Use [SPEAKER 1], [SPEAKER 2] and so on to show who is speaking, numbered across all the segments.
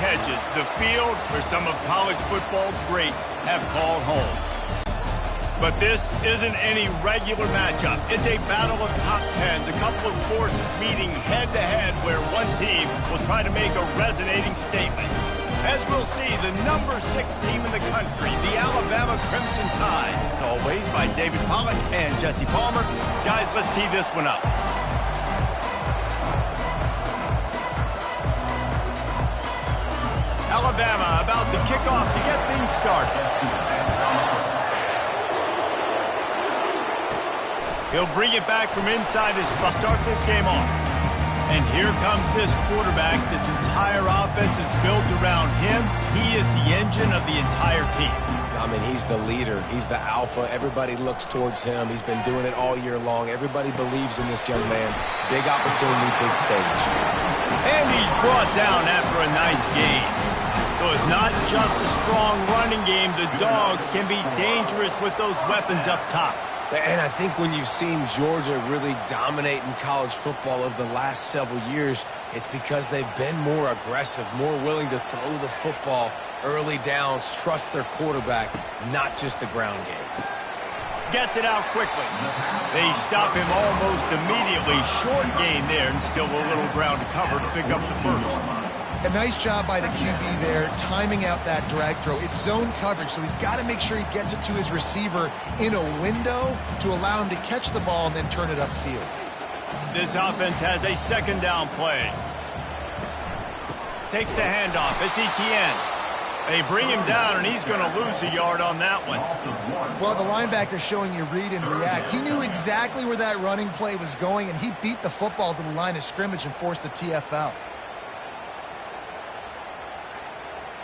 [SPEAKER 1] hedges, the field where some of college football's greats have called home. But this isn't any regular matchup. It's a battle of top tens, a couple of forces meeting head-to-head where one team will try to make a resonating statement. As we'll see, the number 6 team in the country, the Alabama Crimson Tide. Always by David Pollack and Jesse Palmer. Guys, let's tee this one up. Alabama about to kick off to get things started. He'll bring it back from inside his to start this game off. And here comes this quarterback. This entire offense is built around him. He is the engine of the entire team.
[SPEAKER 2] I mean, he's the leader. He's the alpha. Everybody looks towards him. He's been doing it all year long. Everybody believes in this young man. Big opportunity, big stage.
[SPEAKER 1] And he's brought down after a nice game. So it's not just a strong running game. The Dogs can be dangerous with those weapons up top.
[SPEAKER 2] And I think when you've seen Georgia really dominate in college football over the last several years, it's because they've been more aggressive, more willing to throw the football, early downs, trust their quarterback, not just the ground game.
[SPEAKER 1] Gets it out quickly. They stop him almost immediately. Short gain there, and still a little ground to cover to pick up the first.
[SPEAKER 3] A nice job by the QB there, timing out that drag throw. It's zone coverage, so he's got to make sure he gets it to his receiver in a window to allow him to catch the ball and then turn it upfield.
[SPEAKER 1] This offense has a second down play. Takes the handoff. It's Etienne. They bring him down, and he's going to lose a yard on that one.
[SPEAKER 3] Well, the linebacker's showing you read and react. He knew exactly where that running play was going, and he beat the football to the line of scrimmage and forced the TFL.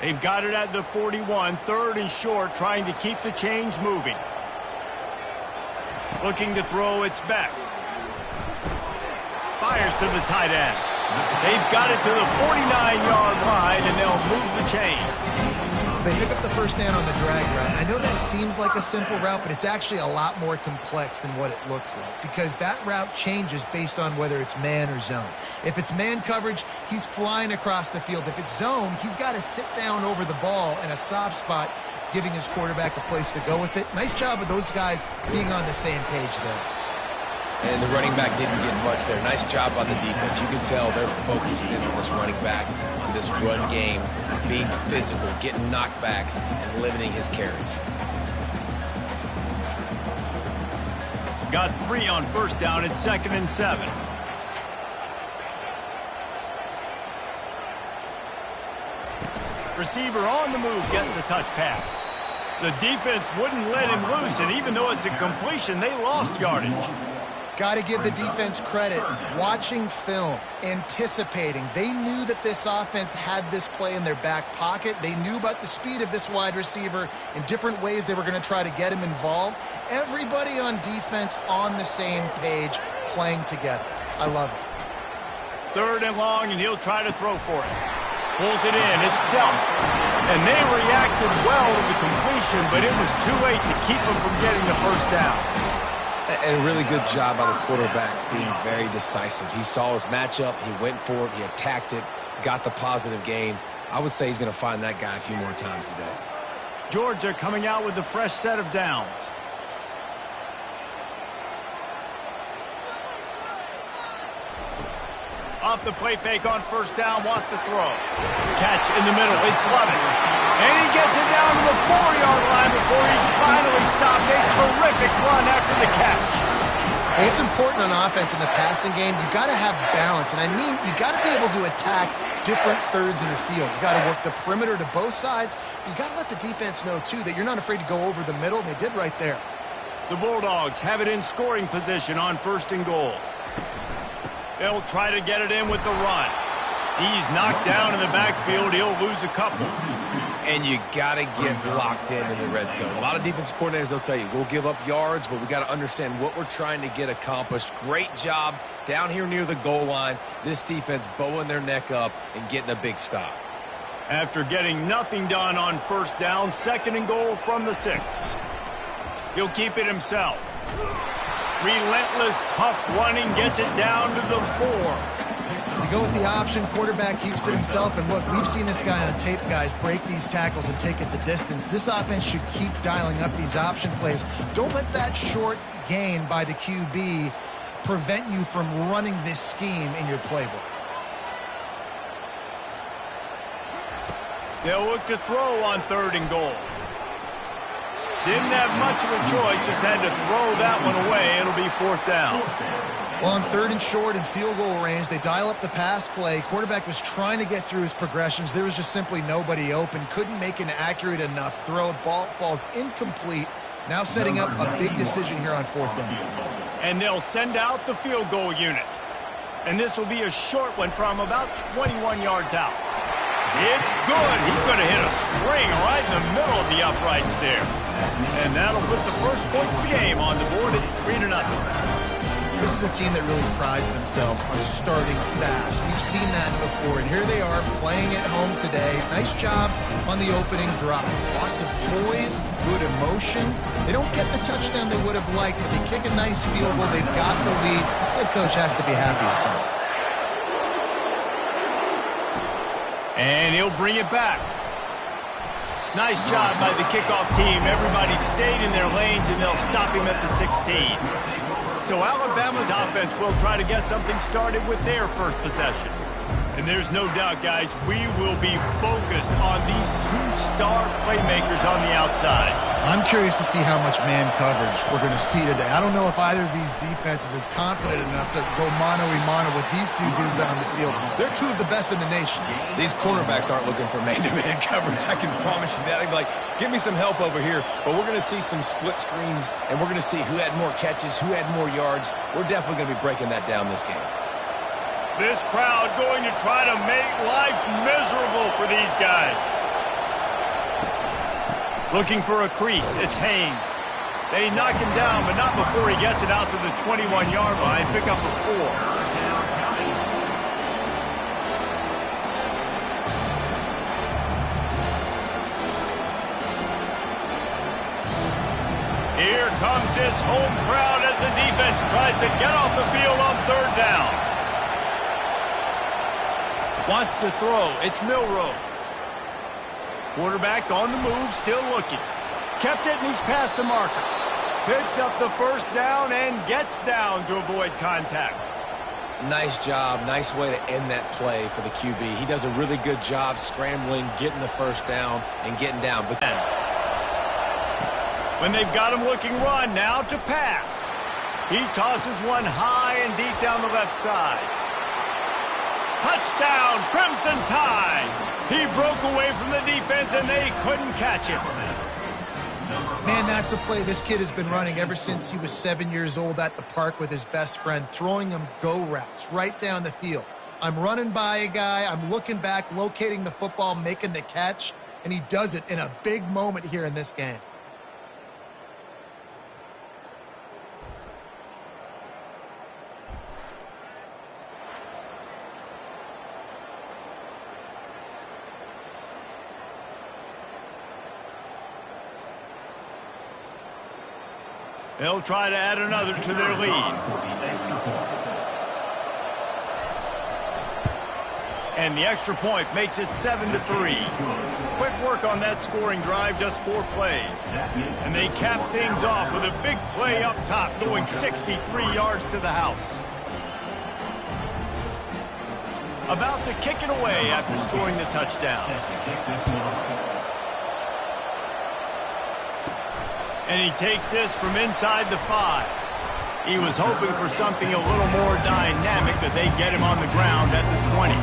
[SPEAKER 1] They've got it at the 41, third and short, trying to keep the chains moving. Looking to throw, it's Beck. Fires to the tight end. They've got it to the 49-yard line, and they'll move the chains.
[SPEAKER 3] They pick up the first down on the drag route. I know that seems like a simple route, but it's actually a lot more complex than what it looks like because that route changes based on whether it's man or zone. If it's man coverage, he's flying across the field. If it's zone, he's got to sit down over the ball in a soft spot, giving his quarterback a place to go with it. Nice job of those guys being on the same page there.
[SPEAKER 2] And the running back didn't get much there. Nice job on the defense. You can tell they're focused in on this running back, on this run game, being physical, getting knockbacks, and limiting his carries.
[SPEAKER 1] Got 3 on first down. It's 2nd and 7. Receiver on the move gets the touch pass. The defense wouldn't let him loose, and even though it's a completion, they lost yardage.
[SPEAKER 3] Got to give the defense credit. Watching film, anticipating. They knew that this offense had this play in their back pocket. They knew about the speed of this wide receiver in different ways they were going to try to get him involved. Everybody on defense on the same page, playing together. I love it.
[SPEAKER 1] 3rd and long, and he'll try to throw for it. Pulls it in. It's dumped. And they reacted well to the completion, but it was too late to keep him from getting the first down.
[SPEAKER 2] And a really good job by the quarterback being very decisive. He saw his matchup. He went for it. He attacked it. Got the positive gain. I would say he's going to find that guy a few more times today.
[SPEAKER 1] Georgia coming out with a fresh set of downs. Off the play fake on first down, wants to throw. Catch in the middle, it's Lovett. And he gets it down to the 4-yard line before he's finally stopped. A terrific run after the catch.
[SPEAKER 3] Hey, it's important on offense in the passing game. You've got to have balance. And I mean, you've got to be able to attack different thirds of the field. You've got to work the perimeter to both sides. You've got to let the defense know, too, that you're not afraid to go over the middle. And they did right there.
[SPEAKER 1] The Bulldogs have it in scoring position on 1st and goal. They'll try to get it in with the run. He's knocked down in the backfield. He'll lose a couple.
[SPEAKER 2] And you got to get locked in the red zone. A lot of defensive coordinators, they'll tell you, we'll give up yards, but we got to understand what we're trying to get accomplished. Great job down here near the goal line. This defense bowing their neck up and getting a big stop.
[SPEAKER 1] After getting nothing done on first down, 2nd and goal from the 6. He'll keep it himself. Relentless, tough running gets it down to the 4.
[SPEAKER 3] go with the option. Quarterback keeps it himself. And look, we've seen this guy on tape, guys, break these tackles and take it the distance. This offense should keep dialing up these option plays. Don't let that short gain by the QB prevent you from running this scheme in your playbook.
[SPEAKER 1] They'll look to throw on 3rd and goal. Didn't have much of a choice, just had to throw that one away. It'll be 4th down.
[SPEAKER 3] Well, on 3rd and short and field goal range, they dial up the pass play. Quarterback was trying to get through his progressions. There was just simply nobody open. Couldn't make an accurate enough throw. Ball falls incomplete. Now setting up a big decision here on 4th down.
[SPEAKER 1] And they'll send out the field goal unit. And this will be a short one from about 21 yards out. It's good. He's going to hit a string right in the middle of the uprights there. And that'll put the first points of the game on the board. It's 3-0.
[SPEAKER 3] This is a team that really prides themselves on starting fast. We've seen that before, and here they are playing at home today. Nice job on the opening drive. Lots of poise, good emotion. They don't get the touchdown they would have liked, but they kick a nice field goal. They've got the lead. Head coach has to be happy with that.
[SPEAKER 1] And he'll bring it back. Nice job by the kickoff team. Everybody stayed in their lanes, and they'll stop him at the 16. So Alabama's offense will try to get something started with their first possession. And there's no doubt, guys, we will be focused on these 2-star playmakers on the outside.
[SPEAKER 3] I'm curious to see how much man coverage we're going to see today. I don't know if either of these defenses is confident enough to go mano-a-mano with these two dudes on the field. They're two of the best in the nation.
[SPEAKER 2] These cornerbacks aren't looking for man-to-man coverage. I can promise you that. They'd be like, give me some help over here. But we're going to see some split screens, and we're going to see who had more catches, who had more yards. We're definitely going to be breaking that down this game.
[SPEAKER 1] This crowd going to try to make life miserable for these guys. Looking for a crease. It's Haynes. They knock him down, but not before he gets it out to the 21-yard line. Pick up a 4. Here comes this home crowd as the defense tries to get off the field on 3rd down. Wants to throw. It's Milroe. Quarterback on the move, still looking. Kept it, and he's past the marker. Picks up the first down and gets down to avoid contact.
[SPEAKER 2] Nice job. Nice way to end that play for the QB. He does a really good job scrambling, getting the first down, and getting down. But
[SPEAKER 1] when they've got him looking run, now to pass. He tosses one high and deep down the left side. Touchdown, Crimson Tide. He broke away from the defense, and they couldn't catch him.
[SPEAKER 3] Man, that's a play this kid has been running ever since he was 7 years old at the park with his best friend, throwing him go routes right down the field. I'm running by a guy, I'm looking back, locating the football, making the catch, and he does it in a big moment here in this game.
[SPEAKER 1] They'll try to add another to their lead. And the extra point makes it 7-3. Quick work on that scoring drive, just 4 plays. And they cap things off with a big play up top, going 63 yards to the house. About to kick it away after scoring the touchdown. And he takes this from inside the 5. He was hoping for something a little more dynamic, but they get him on the ground at the 20.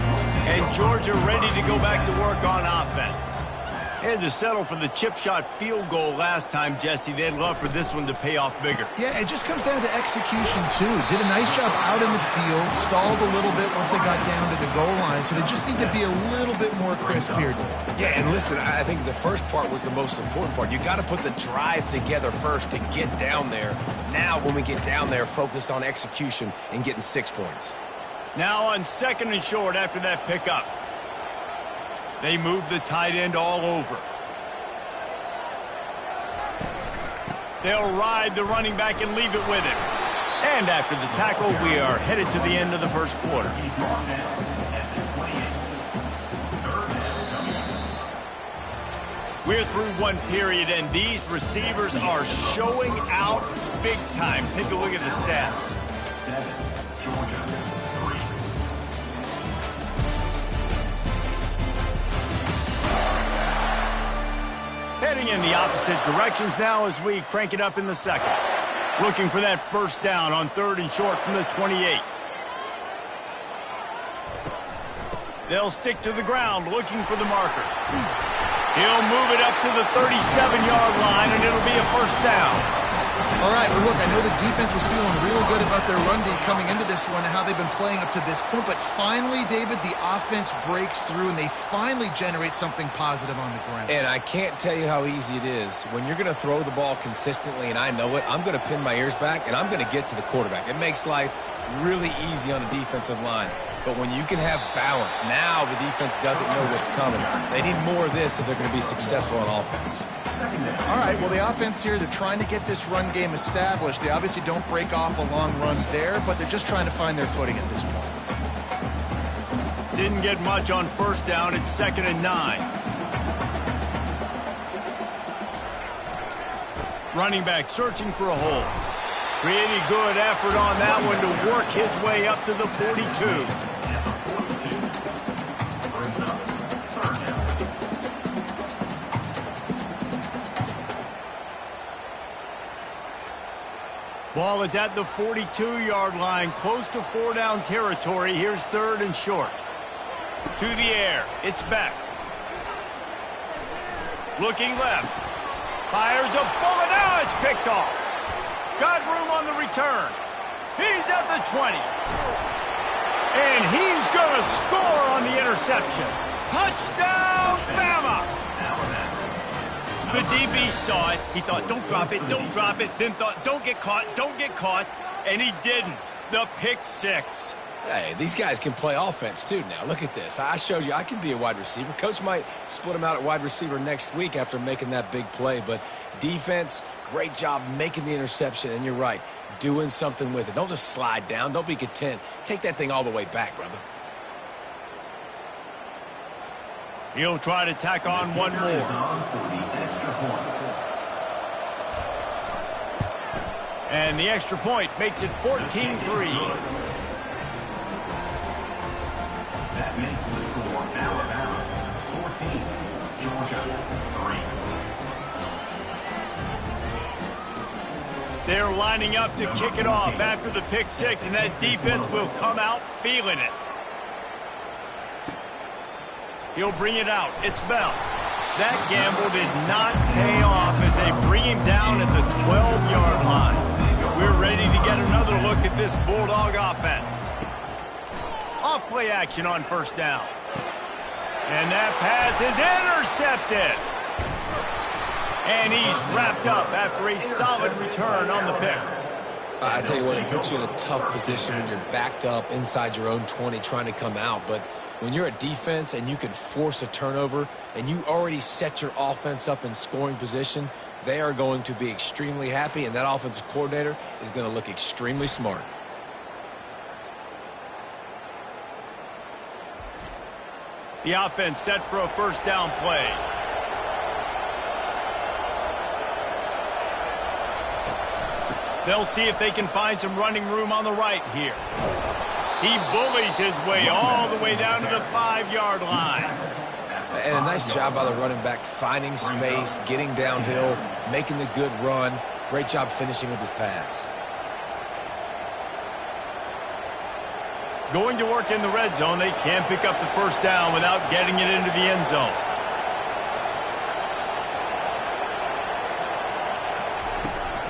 [SPEAKER 1] And Georgia ready to go back to work on offense. They had to settle for the chip shot field goal last time, Jesse. They'd love for this one to pay off bigger.
[SPEAKER 3] Yeah, it just comes down to execution, too. Did a nice job out in the field, stalled a little bit once they got down to the goal line, so they just need to be a little bit more crisp here.
[SPEAKER 2] yeah, and listen, I think the first part was the most important part. You got to put the drive together first to get down there. Now, when we get down there, focus on execution and getting 6 points.
[SPEAKER 1] Now on 2nd and short after that pickup. They move the tight end all over. They'll ride the running back and leave it with him. And after the tackle, we are headed to the end of the first quarter. We're through one period, and these receivers are showing out big time. Take a look at the stats.
[SPEAKER 4] 7, Georgia, 3.
[SPEAKER 1] Heading in the opposite directions now as we crank it up in the second. Looking for that first down on 3rd and short from the 28. They'll stick to the ground looking for the marker. He'll move it up to the 37-yard line, and it'll be a first down.
[SPEAKER 3] All right, well, look, I know the defense was feeling real good about their run D coming into this one and how they've been playing up to this point, but finally, David, the offense breaks through, and they finally generate something positive on the ground.
[SPEAKER 2] And I can't tell you how easy it is. When you're going to throw the ball consistently, and I know it, I'm going to pin my ears back, and I'm going to get to the quarterback. It makes life really easy on a defensive line. But when you can have balance, now the defense doesn't know what's coming. They need more of this if they're going to be successful on offense.
[SPEAKER 3] All right, well, the offense here, they're trying to get this run game established. They obviously don't break off a long run there, but they're just trying to find their footing at this point.
[SPEAKER 1] Didn't get much on first down. It's 2nd and 9. Running back searching for a hole. Pretty good effort on that one to work his way up to the 42. Ball is at the 42-yard line, close to 4-down territory. Here's 3rd and short. To the air. It's Beck. Looking left. Fires a bullet. Now it's picked off. Got room on the return. He's at the 20. And he's going to score on the interception. Touchdown, Bama! The DB saw it. He thought, don't drop it, don't drop it. Then thought, don't get caught, don't get caught. And he didn't. The pick six.
[SPEAKER 2] Hey, these guys can play offense, too, now. Look at this. I showed you I can be a wide receiver. Coach might split him out at wide receiver next week after making that big play. But defense, great job making the interception. And you're right, doing something with it. Don't just slide down. Don't be content. Take that thing all the way back, brother.
[SPEAKER 1] He'll try to tack on one more. And the extra point makes it 14-3.
[SPEAKER 4] That makes the score Alabama 14, Georgia 3.
[SPEAKER 1] They're lining up to kick it off after the pick six, and that defense will come out feeling it. He'll bring it out. It's Bell. That gamble did not pay off as they bring him down at the 12-yard line. We're ready to get another look at this Bulldog offense. Off-play action on first down. And that pass is intercepted. And he's wrapped up after a solid return on the pick.
[SPEAKER 2] I tell you what, it puts you in a tough position when you're backed up inside your own 20 trying to come out. But when you're a defense and you can force a turnover and you already set your offense up in scoring position, they are going to be extremely happy, and that offensive coordinator is going to look extremely smart.
[SPEAKER 1] The offense set for a first down play. They'll see if they can find some running room on the right here. He bullies his way all the way down to the 5-yard line.
[SPEAKER 2] And a nice job by the running back, finding space, getting downhill, making the good run. Great job finishing with his pads.
[SPEAKER 1] Going to work in the red zone, they can't pick up the first down without getting it into the end zone.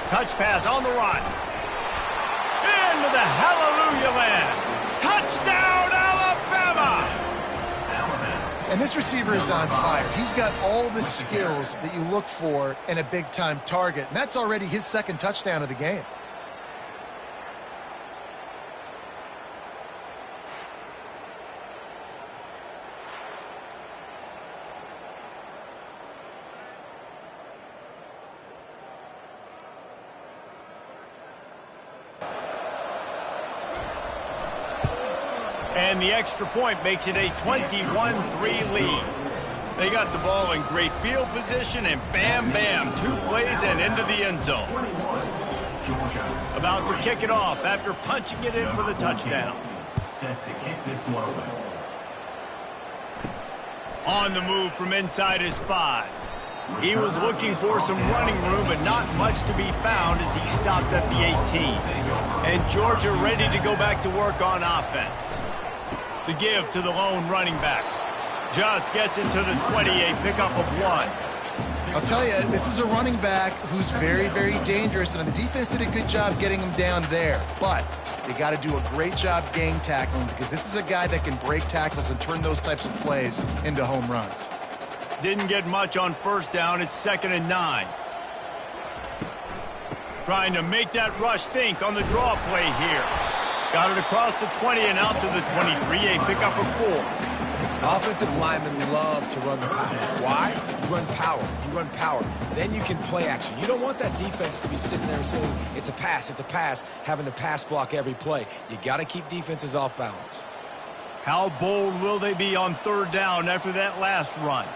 [SPEAKER 1] Touch pass on the run. Into the hallelujah land. Touchdown, Alabama!
[SPEAKER 3] And this receiver is on fire. He's got all the skills that you look for in a big-time target. And that's already his second touchdown of the game.
[SPEAKER 1] And the extra point makes it a 21-3 lead. They got the ball in great field position, and bam, bam, 2 plays and into the end zone. About to kick it off after punching it in for the touchdown.
[SPEAKER 4] Set to kick this one away.
[SPEAKER 1] On the move from inside his 5. He was looking for some running room, but not much to be found as he stopped at the 18. And Georgia ready to go back to work on offense. The give to the lone running back. Just gets into the 20, a pickup of 1.
[SPEAKER 3] I'll tell you, this is a running back who's very, very dangerous, and the defense did a good job getting him down there. But they got to do a great job gang tackling, because this is a guy that can break tackles and turn those types of plays into home runs.
[SPEAKER 1] Didn't get much on first down. It's 2nd and 9. Trying to make that rush think on the draw play here. Got it across the 20 and out to the 23, a pickup of 4.
[SPEAKER 2] Offensive linemen love to run the power. Why? You run power. You run power. Then you can play action. You don't want that defense to be sitting there saying, it's a pass, having to pass block every play. You got to keep defenses off balance.
[SPEAKER 1] How bold will they be on 3rd down after that last run?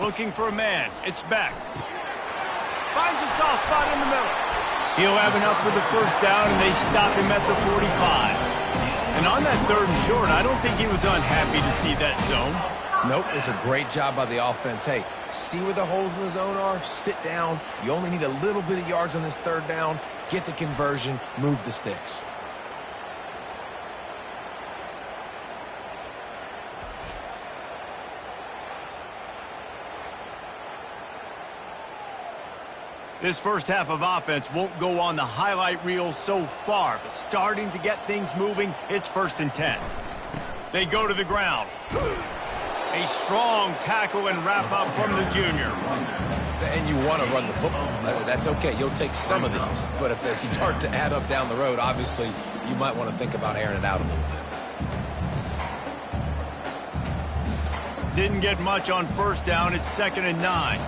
[SPEAKER 1] Looking for a man. It's Beck. Finds a soft spot in the middle. He'll have enough for the first down, and they stop him at the 45. And on that 3rd and short, I don't think he was unhappy to see that zone.
[SPEAKER 2] Nope, it's a great job by the offense. Hey, see where the holes in the zone are? Sit down. You only need a little bit of yards on this 3rd down. Get the conversion. Move the sticks.
[SPEAKER 1] This first half of offense won't go on the highlight reel so far, but starting to get things moving, it's 1st and 10. They go to the ground. A strong tackle and wrap up from the junior.
[SPEAKER 2] And you want to run the football. That's okay. You'll take some of these. But if they start to add up down the road, obviously, you might want to think about airing it out a little bit.
[SPEAKER 1] Didn't get much on first down. It's 2nd and 9.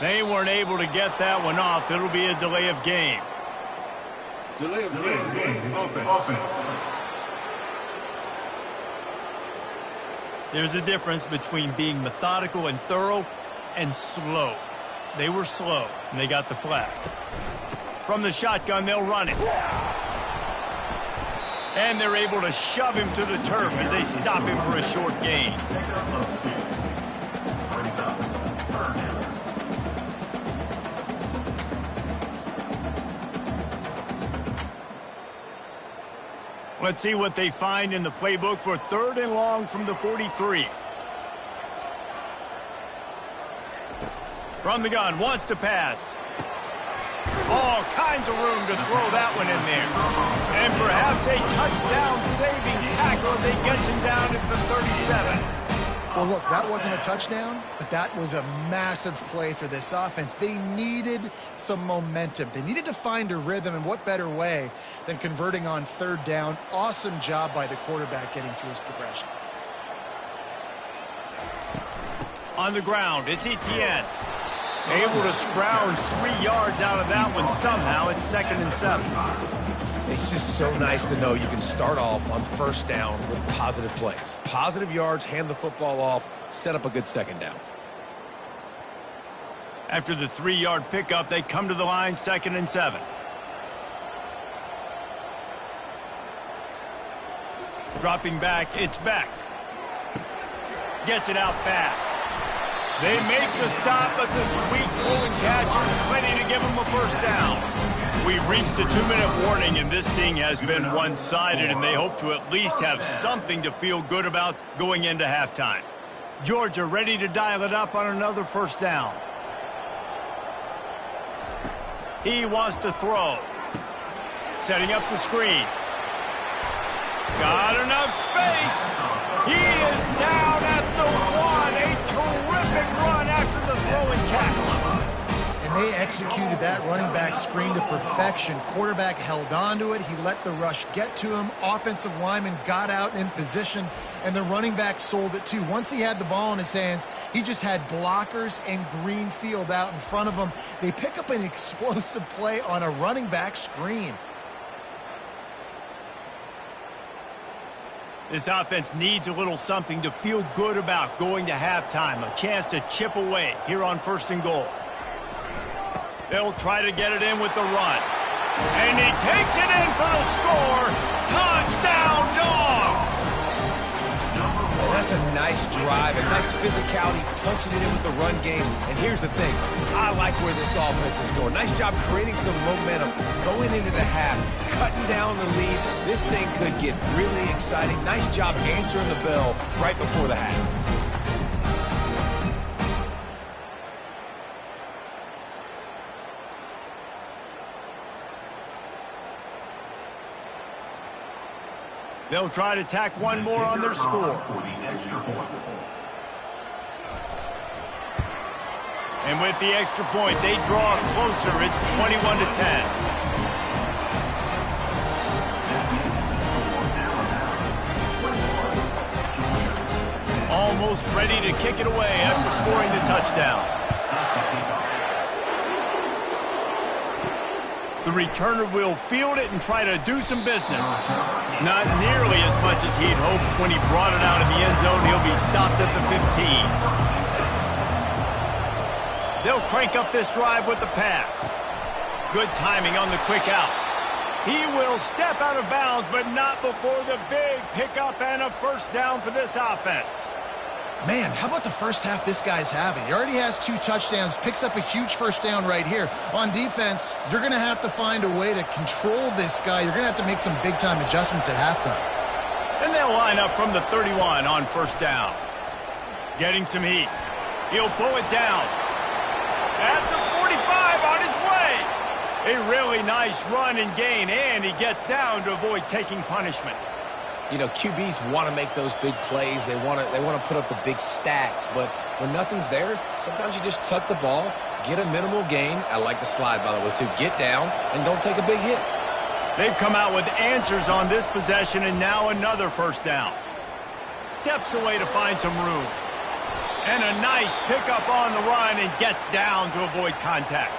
[SPEAKER 1] They weren't able to get that one off. It'll be a delay of game.
[SPEAKER 5] Delay of game. Offense.
[SPEAKER 1] There's a difference between being methodical and thorough and slow. They were slow, and they got the flag. From the shotgun, they'll run it. And they're able to shove him to the turf as they stop him for a short gain. Let's see what they find in the playbook for 3rd and long from the 43. From the gun, wants to pass. All kinds of room to throw that one in there. And perhaps a touchdown-saving tackle as they gets him down at the 37.
[SPEAKER 3] Well, look, that wasn't a touchdown, but that was a massive play for this offense. They needed some momentum. They needed to find a rhythm, and what better way than converting on 3rd down. Awesome job by the quarterback getting through his progression.
[SPEAKER 1] On the ground, it's Etienne. Able to scrounge 3 yards out of that one somehow. It's 2nd and 7.
[SPEAKER 2] It's just so nice to know you can start off on first down with positive plays. Positive yards, hand the football off, set up a good 2nd down.
[SPEAKER 1] After the 3-yard pickup, they come to the line, 2nd and 7. Dropping back, it's Beck. Gets it out fast. They make the stop, but the sweet rolling catch is plenty to give them a first down. We've reached the 2-minute warning, and this thing has been one-sided, and they hope to at least have something to feel good about going into halftime. Georgia ready to dial it up on another first down. He wants to throw. Setting up the screen. Got enough space. He is down at the 1. A terrific run after the throw and catch.
[SPEAKER 3] And and they executed that running back screen to perfection. Quarterback held on to it. He let the rush get to him. Offensive lineman got out in position, and the running back sold it too. Once he had the ball in his hands, he just had blockers and green field out in front of him. They pick up an explosive play on a running back screen.
[SPEAKER 1] This offense needs a little something to feel good about going to halftime. A chance to chip away here on 1st and goal. They'll try to get it in with the run. And he takes it in for the score. Touchdown, Dogs!
[SPEAKER 2] That's a nice drive, a nice physicality, punching it in with the run game. And here's the thing. I like where this offense is going. Nice job creating some momentum going into the half, cutting down the lead. This thing could get really exciting. Nice job answering the bell right before the half.
[SPEAKER 1] They'll try to tack one more on their score. And with the extra point, they draw closer. It's 21-10. Almost ready to kick it away after scoring the touchdown. The returner will field it and try to do some business. Not nearly as much as he'd hoped when he brought it out of the end zone. He'll be stopped at the 15. They'll crank up this drive with the pass. Good timing on the quick out. He will step out of bounds, but not before the big pickup and a first down for this offense.
[SPEAKER 3] Man, how about the first half this guy's having? He already has 2 touchdowns, picks up a huge first down right here. On defense, you're going to have to find a way to control this guy. You're going to have to make some big-time adjustments at halftime.
[SPEAKER 1] And they'll line up from the 31 on first down. Getting some heat. He'll pull it down. At the 45 on his way. A really nice run and gain, and he gets down to avoid taking punishment.
[SPEAKER 2] You know, QBs want to make those big plays. They want to put up the big stats. But when nothing's there, sometimes you just tuck the ball, get a minimal gain. I like the slide, by the way, too. Get down and don't take a big hit.
[SPEAKER 1] They've come out with answers on this possession, and now another first down. Steps away to find some room. And a nice pickup on the run and gets down to avoid contact.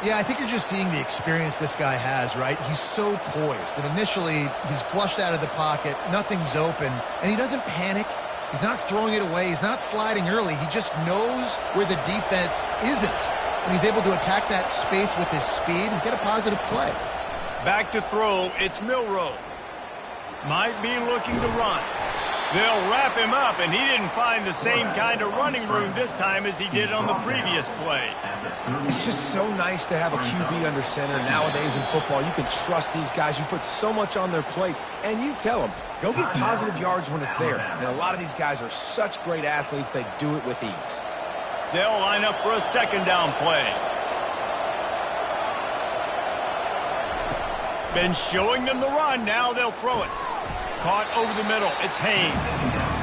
[SPEAKER 3] Yeah, I think you're just seeing the experience this guy has, right? He's so poised that initially he's flushed out of the pocket, nothing's open, and he doesn't panic. He's not throwing it away. He's not sliding early. He just knows where the defense isn't, and he's able to attack that space with his speed and get a positive play.
[SPEAKER 1] Back to throw, it's Milroe. Might be looking to run. They'll wrap him up, and he didn't find the same kind of running room this time as he did on the previous play.
[SPEAKER 2] It's just so nice to have a QB under center. Nowadays in football, you can trust these guys. You put so much on their plate, and you tell them, go get positive yards when it's there. And a lot of these guys are such great athletes, they do it with ease.
[SPEAKER 1] They'll line up for a second down play. Been showing them the run, now they'll throw it. Caught over the middle, it's Haynes.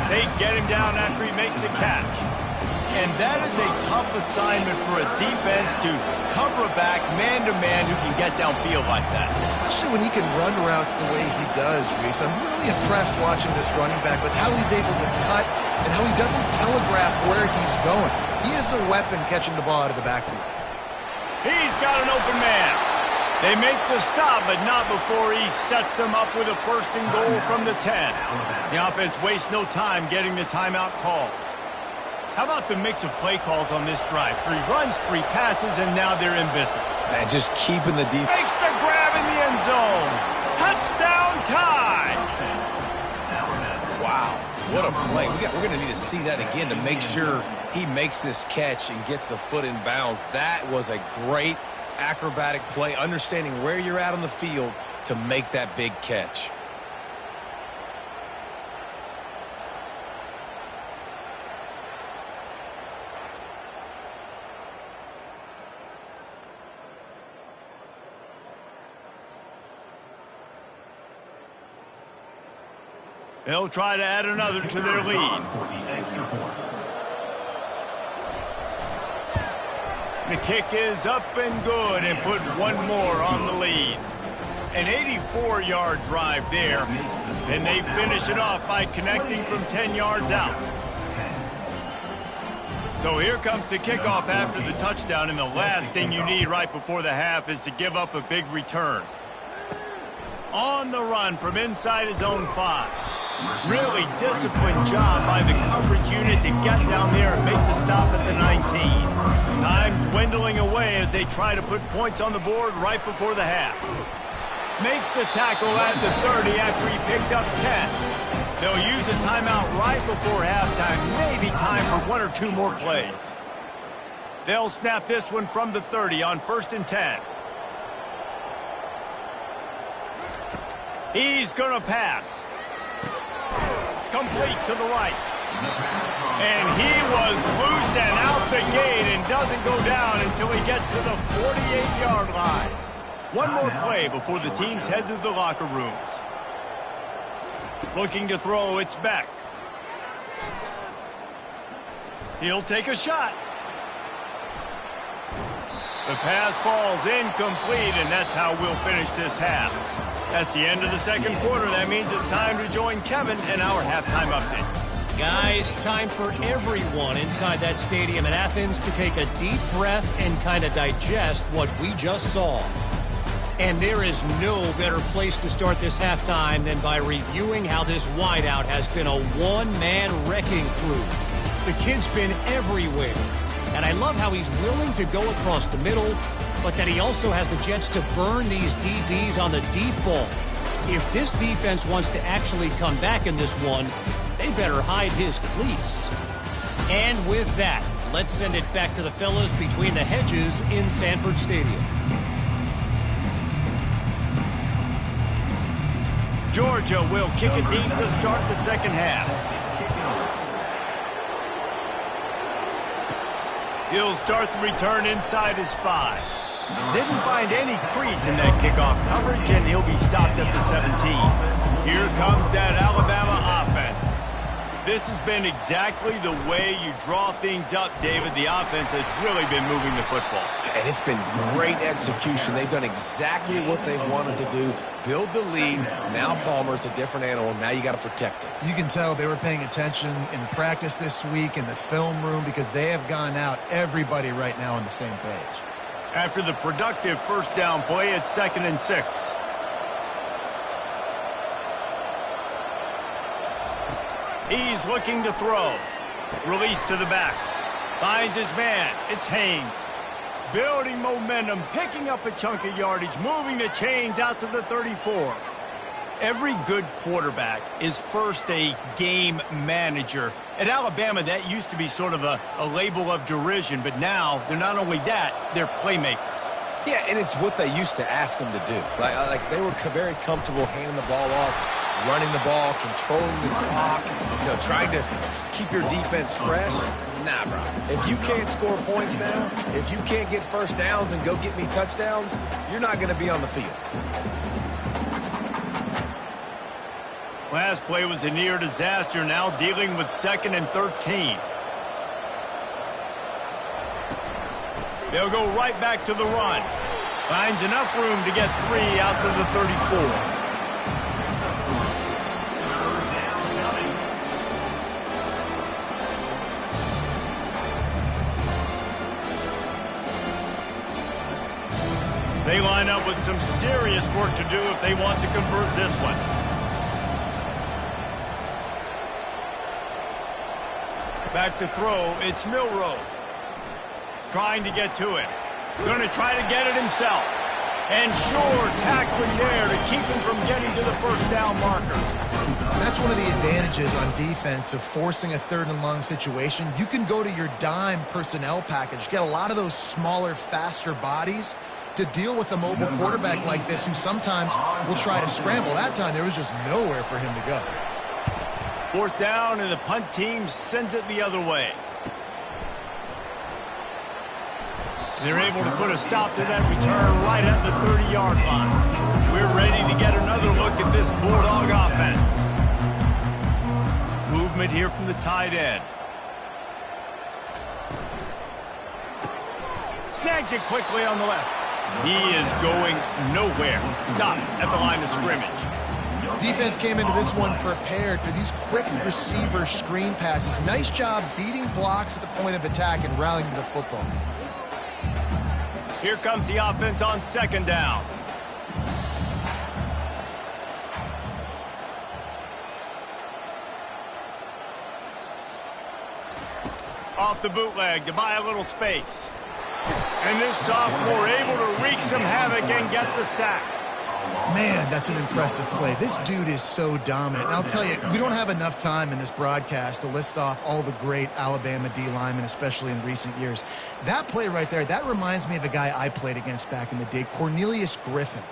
[SPEAKER 1] They get him down after he makes the catch. And that is a tough assignment for a defense to cover a back man-to-man who can get downfield like that.
[SPEAKER 3] Especially when he can run routes the way he does, Reese. I'm really impressed watching this running back with how he's able to cut and how he doesn't telegraph where he's going. He is a weapon catching the ball out of the backfield.
[SPEAKER 1] He's got an open man. They make the stop, but not before he sets them up with a first and goal from the 10. The offense wastes no time getting the timeout call. How about the mix of play calls on this drive? 3 runs, 3 passes, and now they're in business.
[SPEAKER 2] And just keeping the defense.
[SPEAKER 1] Makes the grab in the end zone. Touchdown tie.
[SPEAKER 2] Wow, what a play. We're going to need to see that again to make sure he makes this catch and gets the foot in bounds. That was a great acrobatic play, understanding where you're at on the field to make that big catch.
[SPEAKER 1] They'll try to add another to their lead. The kick is up and good and put one more on the lead. An 84-yard drive there, and they finish it off by connecting from 10 yards out. So here comes the kickoff after the touchdown, and the last thing you need right before the half is to give up a big return. On the run from inside his own 5. Really disciplined job by the coverage unit to get down there and make the stop at the 19. Time dwindling away as they try to put points on the board right before the half. Makes the tackle at the 30 after he picked up 10. They'll use a timeout right before halftime, maybe time for 1 or 2 more plays. They'll snap this one from the 30 on 1st and 10. He's going to pass. Complete to the right. And he was loose and out the gate and doesn't go down until he gets to the 48-yard line. One more play before the teams head to the locker rooms. Looking to throw, it's Beck. He'll take a shot. The pass falls incomplete, and that's how we'll finish this half. That's the end of the second quarter. That means it's time to join Kevin and our halftime update.
[SPEAKER 6] Guys, time for everyone inside that stadium in Athens to take a deep breath and kind of digest what we just saw. And there is no better place to start this halftime than by reviewing how this wideout has been a one-man wrecking crew. The kid's been everywhere. And I love how he's willing to go across the middle, but that he also has the jets to burn these DBs on the deep ball. If this defense wants to actually come back in this one, they better hide his cleats. And with that, let's send it back to the fellas between the hedges in Sanford Stadium.
[SPEAKER 1] Georgia will kick it deep to start the second half. He'll start the return inside his 5. Didn't find any crease in that kickoff coverage, and he'll be stopped at the 17. Here comes that Alabama offense. This has been exactly the way you draw things up, David. The offense has really been moving the football.
[SPEAKER 2] And it's been great execution. They've done exactly what they've wanted to do. Build the lead. Now Palmer's a different animal. Now you got to protect him.
[SPEAKER 3] You can tell they were paying attention in practice this week in the film room because they have gone out, everybody right now on the same page.
[SPEAKER 1] After the productive first down play, it's 2nd and 6. He's looking to throw. Release to the back. Finds his man. It's Haynes. Building momentum, picking up a chunk of yardage, moving the chains out to the 34. Every good quarterback is first a game manager. At Alabama, that used to be sort of a label of derision, but now they're not only that, they're playmakers.
[SPEAKER 2] Yeah, and it's what they used to ask them to do. Like they were very comfortable handing the ball off, running the ball, controlling the clock, trying to keep your defense fresh. Nah, bro. If you can't score points now, if you can't get first downs and go get me touchdowns, you're not going to be on the field.
[SPEAKER 1] Last play was a near disaster, now dealing with 2nd and 13. They'll go right back to the run. Finds enough room to get 3 out to the 34. They line up with some serious work to do if they want to convert this one. Back to throw, it's Milroe. Trying to get to it. Going to try to get it himself. And sure, tackling there to keep him from getting to the first down marker.
[SPEAKER 3] That's one of the advantages on defense of forcing a 3rd and long situation. You can go to your dime personnel package, get a lot of those smaller, faster bodies to deal with a mobile quarterback like this who sometimes will try to scramble. That time, there was just nowhere for him to go.
[SPEAKER 1] 4th down, and the punt team sends it the other way. They're able to put a stop to that return right at the 30-yard line. We're ready to get another look at this Bulldog offense. Movement here from the tight end. Snags it quickly on the left. He is going nowhere. Stop at the line of scrimmage.
[SPEAKER 3] Defense came into this one prepared for these quick receiver screen passes. Nice job beating blocks at the point of attack and rallying to the football.
[SPEAKER 1] Here comes the offense on second down. Off the bootleg to buy a little space. And this sophomore able to wreak some havoc and get the sack.
[SPEAKER 3] Man, that's an impressive play. This dude is so dominant. And I'll tell you, we don't have enough time in this broadcast to list off all the great Alabama D linemen, especially in recent years. That play right there, that reminds me of a guy I played against back in the day, Cornelius Griffin,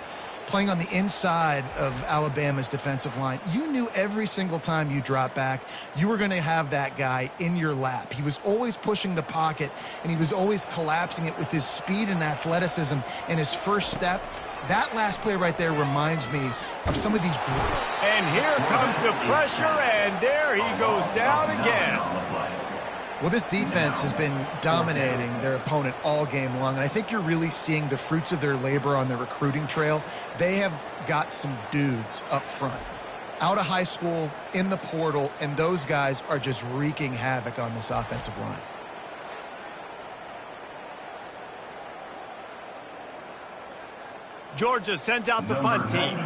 [SPEAKER 3] playing on the inside of Alabama's defensive line. You knew every single time you dropped back, you were going to have that guy in your lap. He was always pushing the pocket, and he was always collapsing it with his speed and athleticism and his first step. That last play right there reminds me of some of these.
[SPEAKER 1] And here comes the pressure, and there he goes down again.
[SPEAKER 3] Well, this defense has been dominating their opponent all game long, and I think you're really seeing the fruits of their labor on the recruiting trail. They have got some dudes up front, out of high school, in the portal, and those guys are just wreaking havoc on this offensive line.
[SPEAKER 1] Georgia sends out the punt team.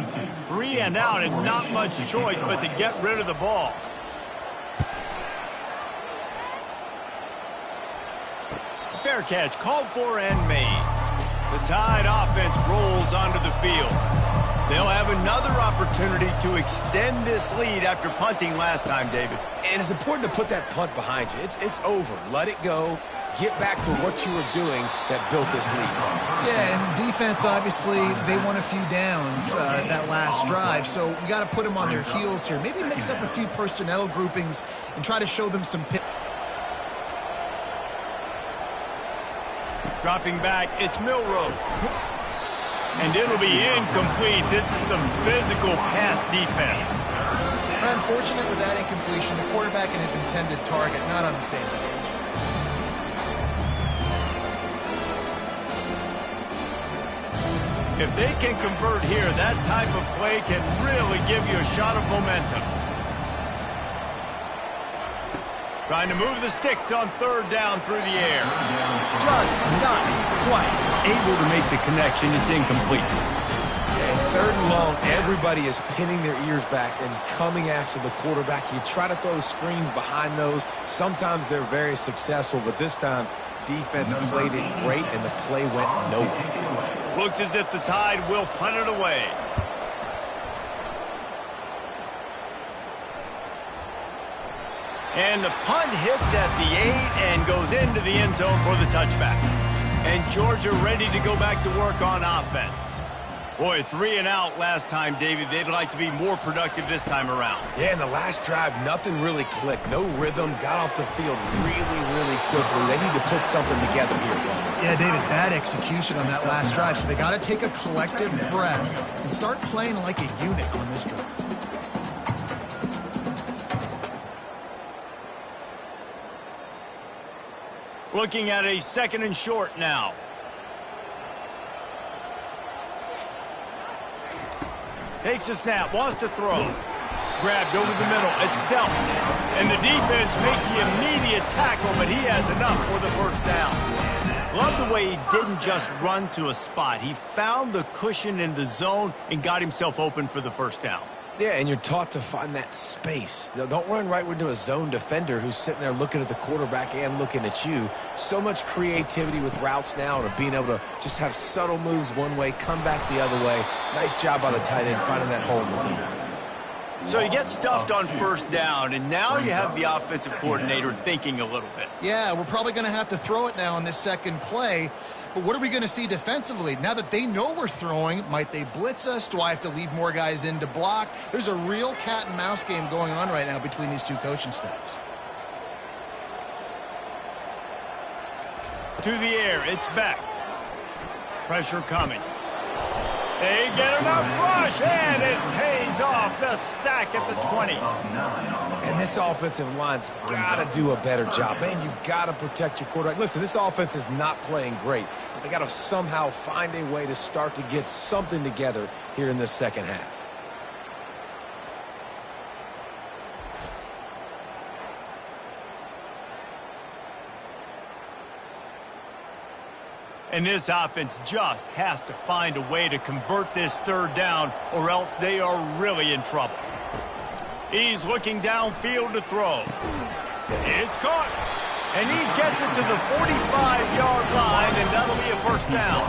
[SPEAKER 1] 3 and out, and not much choice but to get rid of the ball. Fair catch, called for and made. The Tide offense rolls onto the field. They'll have another opportunity to extend this lead after punting last time, David.
[SPEAKER 2] And it's important to put that punt behind you. It's over. Let it go. Get back to what you were doing that built this lead.
[SPEAKER 3] Yeah, and defense, obviously, they won a few downs that last drive, so we got to put them on their heels here. Maybe mix up a few personnel groupings and try to show them some pit.
[SPEAKER 1] Dropping back, it's Milroe. And it'll be incomplete. This is some physical pass defense.
[SPEAKER 3] Unfortunate with that incompletion, the quarterback and his intended target not on the same page.
[SPEAKER 1] If they can convert here, that type of play can really give you a shot of momentum. Trying to move the sticks on third down through the air. Just not quite able to make the connection. It's incomplete.
[SPEAKER 2] And third and long, everybody is pinning their ears back and coming after the quarterback. You try to throw screens behind those. Sometimes they're very successful, but this time, defense played it great, and the play went nowhere.
[SPEAKER 1] Looks as if the Tide will punt it away. And the punt hits at the 8 and goes into the end zone for the touchback. And Georgia ready to go back to work on offense. Boy, 3 and out last time, David. They'd like to be more productive this time around.
[SPEAKER 2] Yeah, in the last drive, nothing really clicked. No rhythm, got off the field really quickly. They need to put something together here.
[SPEAKER 3] Yeah, David, bad execution on that last drive, so they got to take a collective breath and start playing like a unit on this drive.
[SPEAKER 1] Looking at a 2nd and short now. Takes a snap, wants to throw. Grabbed over the middle, it's dealt. And the defense makes the immediate tackle, but he has enough for the first down. Love the way he didn't just run to a spot. He found the cushion in the zone and got himself open for the first down.
[SPEAKER 2] Yeah, and you're taught to find that space. Don't run right into a zone defender who's sitting there looking at the quarterback and looking at you. So much creativity with routes now and being able to just have subtle moves one way, come back the other way. Nice job by the tight end finding that hole in the zone.
[SPEAKER 1] So you get stuffed on first down, and now you have the offensive coordinator thinking a little bit.
[SPEAKER 3] Yeah, we're probably going to have to throw it now on this second play. But what are we going to see defensively? Now that they know we're throwing, might they blitz us? Do I have to leave more guys in to block? There's a real cat and mouse game going on right now between these two coaching staffs.
[SPEAKER 1] To the air, it's back. Pressure coming. They get enough rush, and it pays off. The sack at the 20.
[SPEAKER 2] And this offensive line's got to do a better job. Man, you got to protect your quarterback. Listen, this offense is not playing great, but they got to somehow find a way to start to get something together here in the second half.
[SPEAKER 1] And this offense just has to find a way to convert this third down, or else they are really in trouble. He's looking downfield to throw. It's caught. And he gets it to the 45-yard line, and that'll be a first down.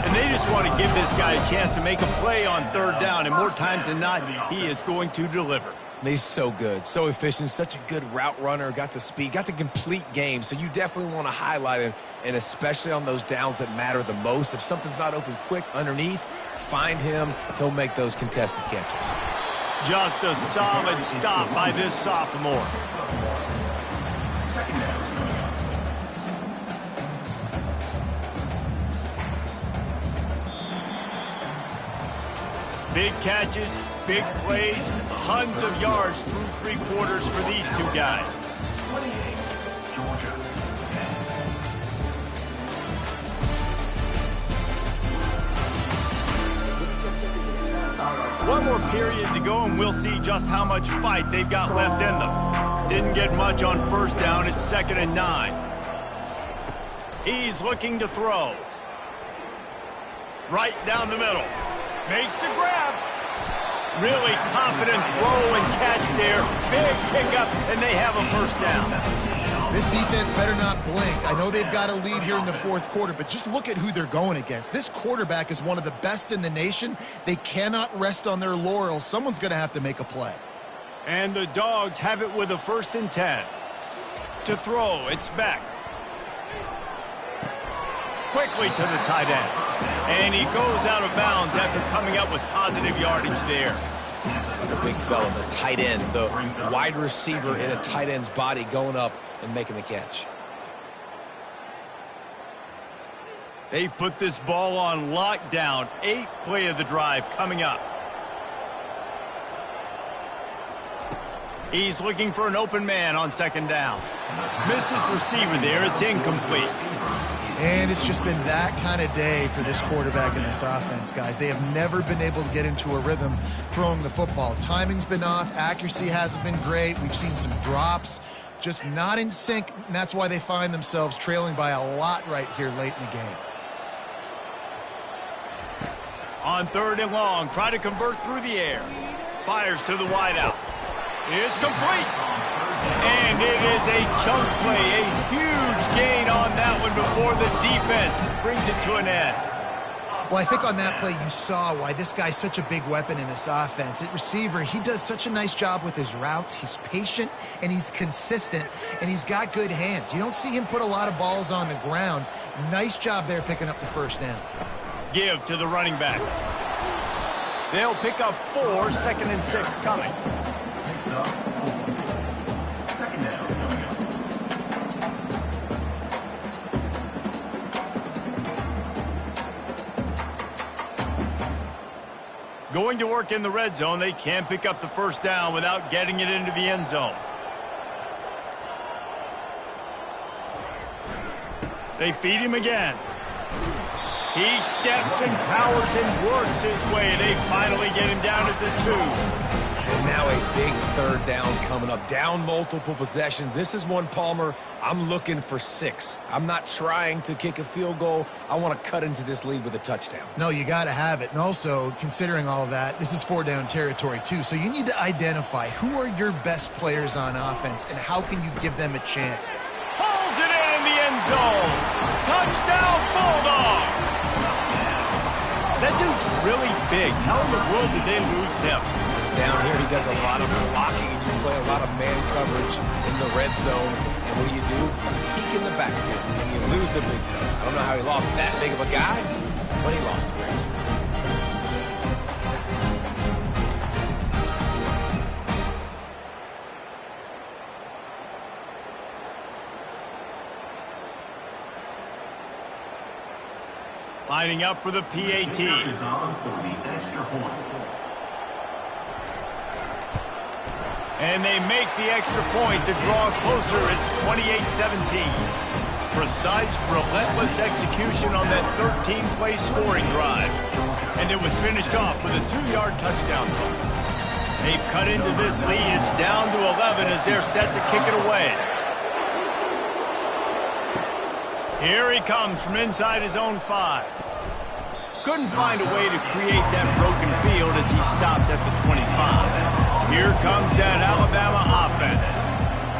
[SPEAKER 1] And they just want to give this guy a chance to make a play on third down, and more times than not, he is going to deliver.
[SPEAKER 2] He's so good, so efficient, such a good route runner, got the speed, got the complete game, so you definitely want to highlight him, and especially on those downs that matter the most. If something's not open quick underneath, find him. He'll make those contested catches.
[SPEAKER 1] Just a solid stop by this sophomore. Big catches, big plays, tons of yards through three quarters for these two guys. One more period to go, and we'll see just how much fight they've got left in them. Didn't get much on first down. It's 2nd and 9. He's looking to throw. Right down the middle. Makes the grab. Really confident throw and catch there. Big pickup, and they have a first down.
[SPEAKER 3] This defense better not blink. I know they've got a lead here in the fourth quarter, but just look at who they're going against. This quarterback is one of the best in the nation. They cannot rest on their laurels. Someone's going to have to make a play.
[SPEAKER 1] And the Dogs have it with a 1st and 10. To throw, it's back. Quickly to the tight end. And he goes out of bounds after coming up with positive yardage there.
[SPEAKER 2] The big fella, the tight end, the wide receiver in a tight end's body going up and making the catch.
[SPEAKER 1] They've put this ball on lockdown. 8th play of the drive coming up. He's looking for an open man on 2nd down. Missed his receiver there. It's incomplete.
[SPEAKER 3] And it's just been that kind of day for this quarterback in this offense, guys. They have never been able to get into a rhythm throwing the football. Timing's been off. Accuracy hasn't been great. We've seen some drops. Just not in sync, and that's why they find themselves trailing by a lot right here late in the game.
[SPEAKER 1] On 3rd and long, try to convert through the air. Fires to the wideout. It's complete. And it is a chunk play, a huge gain on that one before the defense brings it to an end.
[SPEAKER 3] Well, I think on that play you saw why this guy's such a big weapon in this offense. At receiver, he does such a nice job with his routes. He's patient, and he's consistent, and he's got good hands. You don't see him put a lot of balls on the ground. Nice job there picking up the first down.
[SPEAKER 1] Give to the running back. They'll pick up 4, 2nd and 6 coming.
[SPEAKER 4] Picks up 2nd down coming up.
[SPEAKER 1] Going to work in the red zone, they can't pick up the first down without getting it into the end zone. They feed him again. He steps and powers and works his way. They finally get him down at the 2.
[SPEAKER 2] And now a big 3rd down coming up. Down multiple possessions. This is one, Palmer, I'm looking for 6. I'm not trying to kick a field goal. I want to cut into this lead with a touchdown.
[SPEAKER 3] No, you got to have it. And also, considering all of that, this is 4-down territory too. So you need to identify who are your best players on offense and how can you give them a chance.
[SPEAKER 1] Pulls it in the end zone. Touchdown, Bulldogs. That dude's really big. How in the world did they lose him?
[SPEAKER 2] Down here, he does a lot of blocking, and you play a lot of man coverage in the red zone. And what do? Peek in the backfield, and you lose the big fella. I don't know how he lost that big of a guy, but he lost the race.
[SPEAKER 1] lining up for the PAT.
[SPEAKER 4] Is on for the extra point.
[SPEAKER 1] And they make the extra point to draw closer. It's 28-17. Precise, relentless execution on that 13-play scoring drive. And it was finished off with a 2-yard touchdown toss. They've cut into this lead. It's down to 11 as they're set to kick it away. Here he comes from inside his own 5. Couldn't find a way to create that broken field as he stopped at the 25. Here comes that Alabama offense.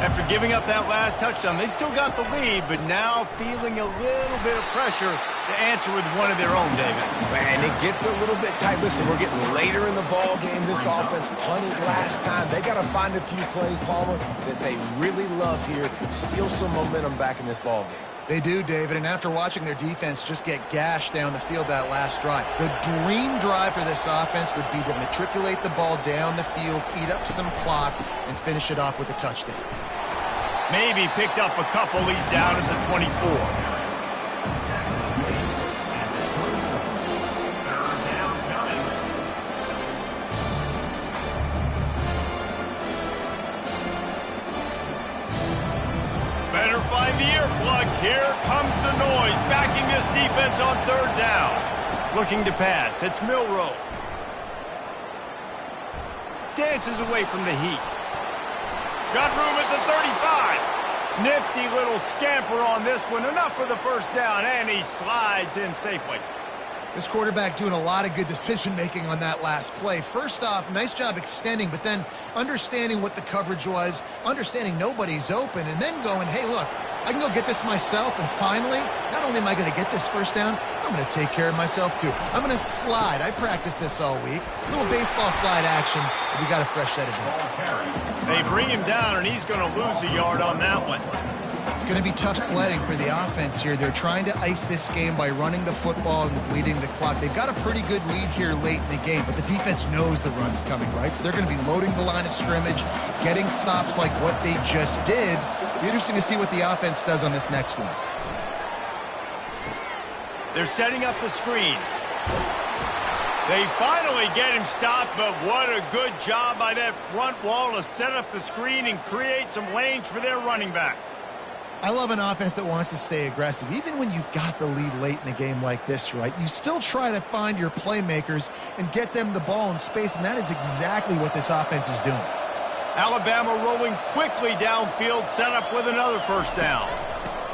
[SPEAKER 1] After giving up that last touchdown, they still got the lead, but now feeling a little bit of pressure to answer with one of their own, David.
[SPEAKER 2] Man, it gets a little bit tight. Listen, we're getting later in the ball game. This offense punted last time. They got to find a few plays, Palmer, that they really love here. Steal some momentum back in this ball game.
[SPEAKER 3] They do, David, and after watching their defense just get gashed down the field that last drive, the dream drive for this offense would be to matriculate the ball down the field, eat up some clock, and finish it off with a touchdown.
[SPEAKER 1] Maybe picked up a couple. He's down at the 24. Better find the earplugs. Here comes the noise, backing this defense on 3rd down. Looking to pass. It's Milroe. Dances away from the heat. Got room at the 35. Nifty little scamper on this one. Enough for the 1st down, and he slides in safely.
[SPEAKER 3] This quarterback doing a lot of good decision-making on that last play. First off, nice job extending, but then understanding what the coverage was, understanding nobody's open, and then going, hey, look, I can go get this myself, and finally, not only am I going to get this 1st down, I'm going to take care of myself, too. I'm going to slide. I practiced this all week. A little baseball slide action, but we got a fresh set of hands.
[SPEAKER 1] They bring him down, and he's going to lose a yard on that one.
[SPEAKER 3] It's going to be tough sledding for the offense here. They're trying to ice this game by running the football and bleeding the clock. They've got a pretty good lead here late in the game, but the defense knows the run's coming, right? So they're going to be loading the line of scrimmage, getting stops like what they just did. It'll be interesting to see what the offense does on this next one.
[SPEAKER 1] They're setting up the screen. They finally get him stopped, but what a good job by that front wall to set up the screen and create some lanes for their running back.
[SPEAKER 3] I love an offense that wants to stay aggressive. Even when you've got the lead late in the game like this, right, you still try to find your playmakers and get them the ball in space, and that is exactly what this offense is doing.
[SPEAKER 1] Alabama rolling quickly downfield, set up with another 1st down.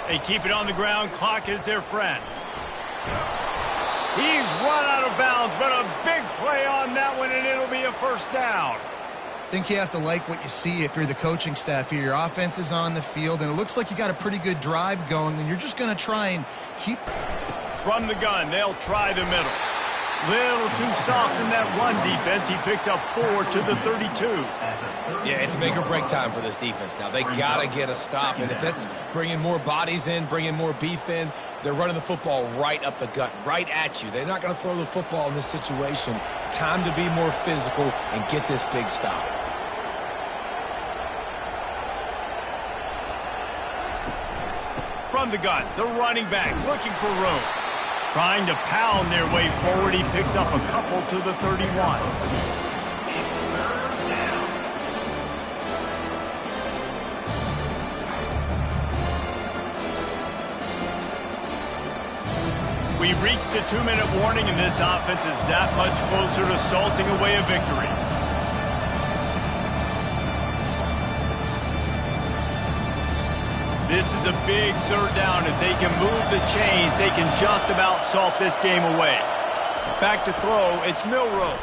[SPEAKER 1] They keep it on the ground. Clock is their friend. He's run out of bounds, but a big play on that one, and it'll be a 1st down.
[SPEAKER 3] I think you have to like what you see if you're the coaching staff here. Your offense is on the field, and it looks like you got a pretty good drive going, and you're just going to try and keep...
[SPEAKER 1] From the gun, they'll try the middle. Little too soft in that run defense. He picks up 4 to the 32.
[SPEAKER 2] Yeah, it's make or break time for this defense now. They got to get a stop, and if that's bringing more bodies in, bringing more beef in, they're running the football right up the gut, right at you. They're not going to throw the football in this situation. Time to be more physical and get this big stop.
[SPEAKER 1] From the gun, the running back looking for room. Trying to pound their way forward. He picks up a couple to the 31. We reached the 2-minute warning, and this offense is that much closer to salting away a victory. This is a big 3rd down. If they can move the chains, they can just about salt this game away. Back to throw, it's Milroe.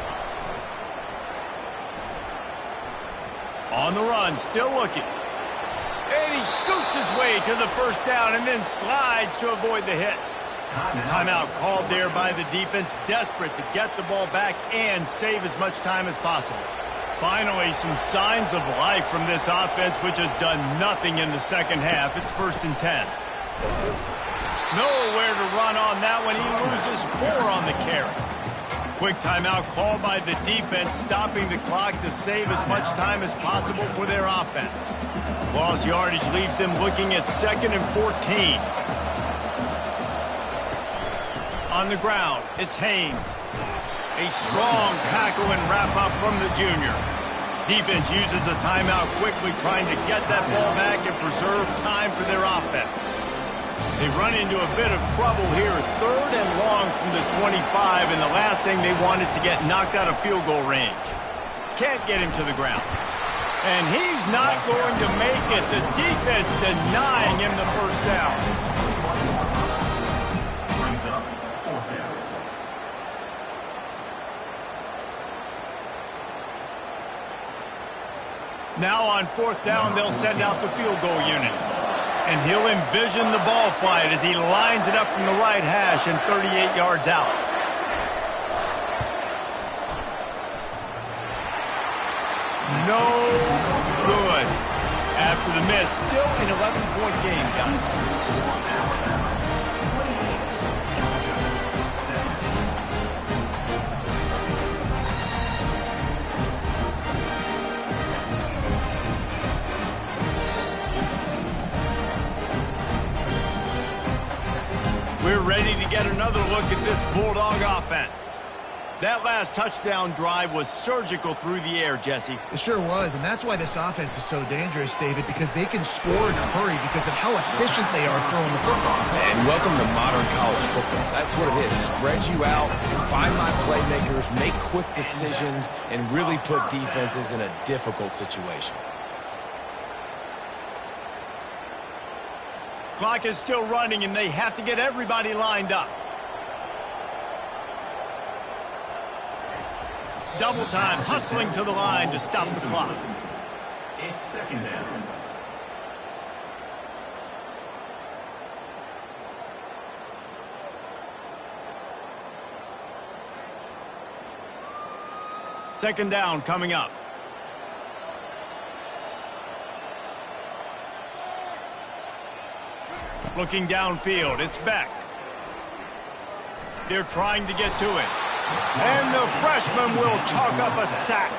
[SPEAKER 1] On the run, still looking. And he scoots his way to the 1st down and then slides to avoid the hit. Timeout called there by the defense, desperate to get the ball back and save as much time as possible. Finally, some signs of life from this offense, which has done nothing in the 2nd half. It's 1st and 10. Nowhere to run on that one. He loses 4 on the carry. Quick timeout called by the defense, stopping the clock to save as much time as possible for their offense. Lost yardage leaves them looking at 2nd and 14. On the ground, it's Haynes. A strong tackle and wrap-up from the junior. Defense uses a timeout quickly, trying to get that ball back and preserve time for their offense. They run into a bit of trouble here, 3rd and long from the 25, and the last thing they want is to get knocked out of field goal range. Can't get him to the ground. And he's not going to make it. The defense denying him the first down.
[SPEAKER 4] Brings up 4th down.
[SPEAKER 1] Now on 4th down, they'll send out the field goal unit. And he'll envision the ball flight as he lines it up from the right hash and 38 yards out. No good. After the miss, still an 11-point game, guys. We're ready to get another look at this Bulldog offense. That last touchdown drive was surgical through the air, Jesse.
[SPEAKER 3] It sure was, and that's why this offense is so dangerous, David, because they can score in a hurry because of how efficient they are throwing the football.
[SPEAKER 2] And welcome to modern college football. That's what it is. Spread you out, find my playmakers, make quick decisions, and really put defenses in a difficult situation.
[SPEAKER 1] Clock is still running, and they have to get everybody lined up. Double time, hustling to the line to stop the clock.
[SPEAKER 4] It's 2nd down.
[SPEAKER 1] Second down coming up. Looking downfield, it's Beck. They're trying to get to it. And the freshman will chalk up a sack.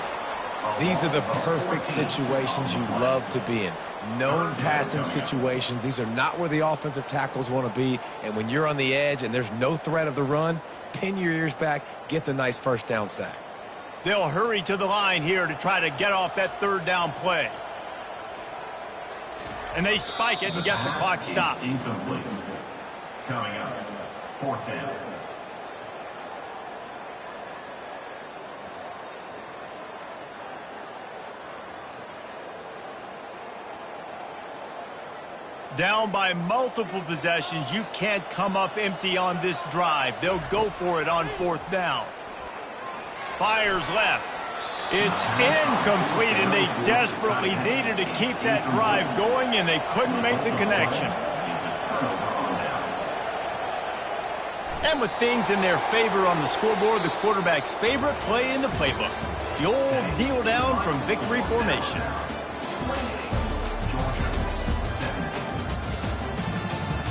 [SPEAKER 2] These are the perfect situations you love to be in. Known passing situations. These are not where the offensive tackles want to be. And when you're on the edge and there's no threat of the run, pin your ears back, get the nice first down sack.
[SPEAKER 1] They'll hurry to the line here to try to get off that 3rd down play. And they spike it and get the clock stopped.
[SPEAKER 4] Incomplete. Coming up, 4th down.
[SPEAKER 1] Down by multiple possessions, you can't come up empty on this drive. They'll go for it on 4th down. Fires left. It's incomplete, and they desperately needed to keep that drive going, and they couldn't make the connection. And with things in their favor on the scoreboard, the quarterback's favorite play in the playbook, the old kneel down from victory formation.